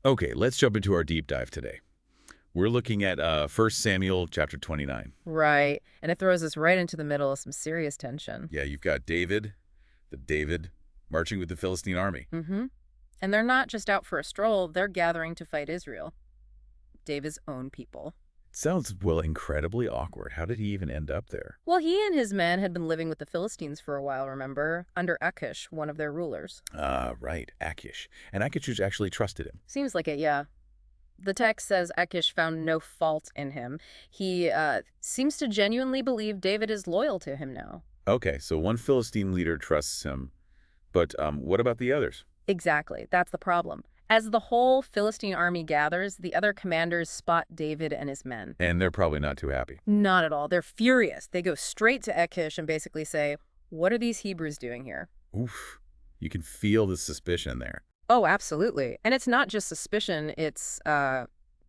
Okay, let's jump into our deep dive today. We're looking at 1 Samuel chapter 29. Right. And it throws us right into the middle of some serious tension. Yeah, you've got David, marching with the Philistine army. Mm-hmm. And they're not just out for a stroll, they're gathering to fight Israel, David's own people. It sounds, well, incredibly awkward. How did he even end up there? Well, he and his men had been living with the Philistines for a while, remember? Under Achish, one of their rulers. Ah, right, Achish. And Achish actually trusted him. Seems like it, yeah. The text says Achish found no fault in him. He seems to genuinely believe David is loyal to him now. Okay, so one Philistine leader trusts him, but what about the others? Exactly. That's the problem. As the whole Philistine army gathers, the other commanders spot David and his men. And they're probably not too happy. Not at all. They're furious. They go straight to Achish and basically say, "What are these Hebrews doing here?" Oof, you can feel the suspicion there. Oh, absolutely. And it's not just suspicion, it's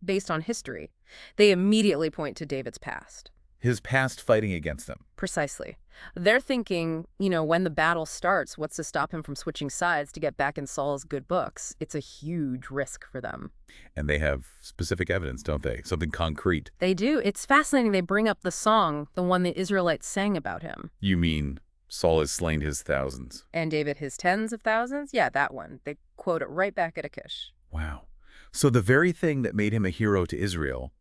based on history. They immediately point to David's past. His past fighting against them. Precisely. They're thinking, when the battle starts, what's to stop him from switching sides to get back in Saul's good books? It's a huge risk for them. And they have specific evidence, don't they? Something concrete. They do. It's fascinating. They bring up the song, the one the Israelites sang about him. You mean Saul has slain his thousands? And David his tens of thousands? Yeah, that one. They quote it right back at Achish. Wow. So the very thing that made him a hero to Israel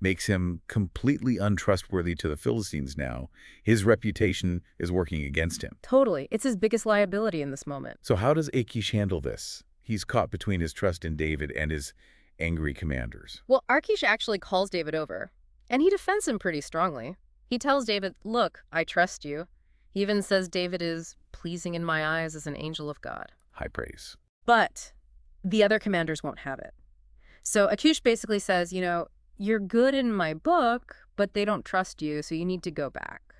makes him completely untrustworthy to the Philistines now. His reputation is working against him. Totally. It's his biggest liability in this moment. So how does Achish handle this? He's caught between his trust in David and his angry commanders. Well, Achish actually calls David over, and he defends him pretty strongly. He tells David, "Look, I trust you." He even says David is pleasing in my eyes as an angel of God. High praise. But the other commanders won't have it. So Achish basically says, you're good in my book, but they don't trust you, so you need to go back.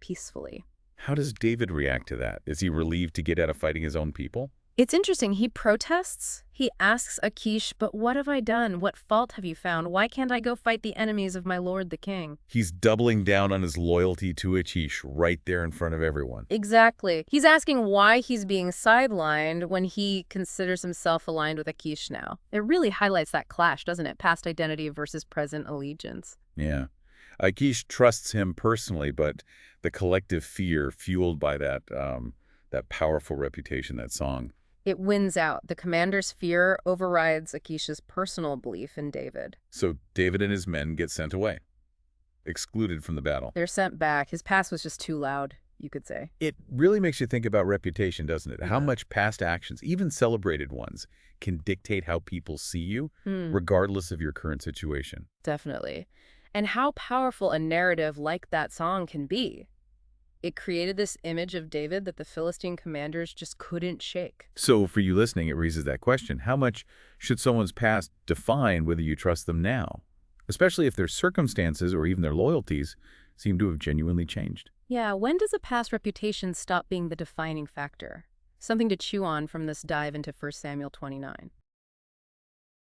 Peacefully. How does David react to that? Is he relieved to get out of fighting his own people? It's interesting. He protests. He asks Achish, "But what have I done? What fault have you found? Why can't I go fight the enemies of my lord the king?" He's doubling down on his loyalty to Achish right there in front of everyone. Exactly. He's asking why he's being sidelined when he considers himself aligned with Achish now. It really highlights that clash, doesn't it? Past identity versus present allegiance. Yeah. Achish trusts him personally, but the collective fear fueled by that powerful reputation, that song. It wins out. The commander's fear overrides Achish's personal belief in David. So David and his men get sent away, excluded from the battle. They're sent back. His past was just too loud, you could say. It really makes you think about reputation, doesn't it? How Yeah. much past actions, even celebrated ones, can dictate how people see you, regardless of your current situation. Definitely. And how powerful a narrative like that song can be. It created this image of David that the Philistine commanders just couldn't shake. So for you listening, it raises that question. How much should someone's past define whether you trust them now? Especially if their circumstances or even their loyalties seem to have genuinely changed. Yeah, when does a past reputation stop being the defining factor? Something to chew on from this dive into 1 Samuel 29.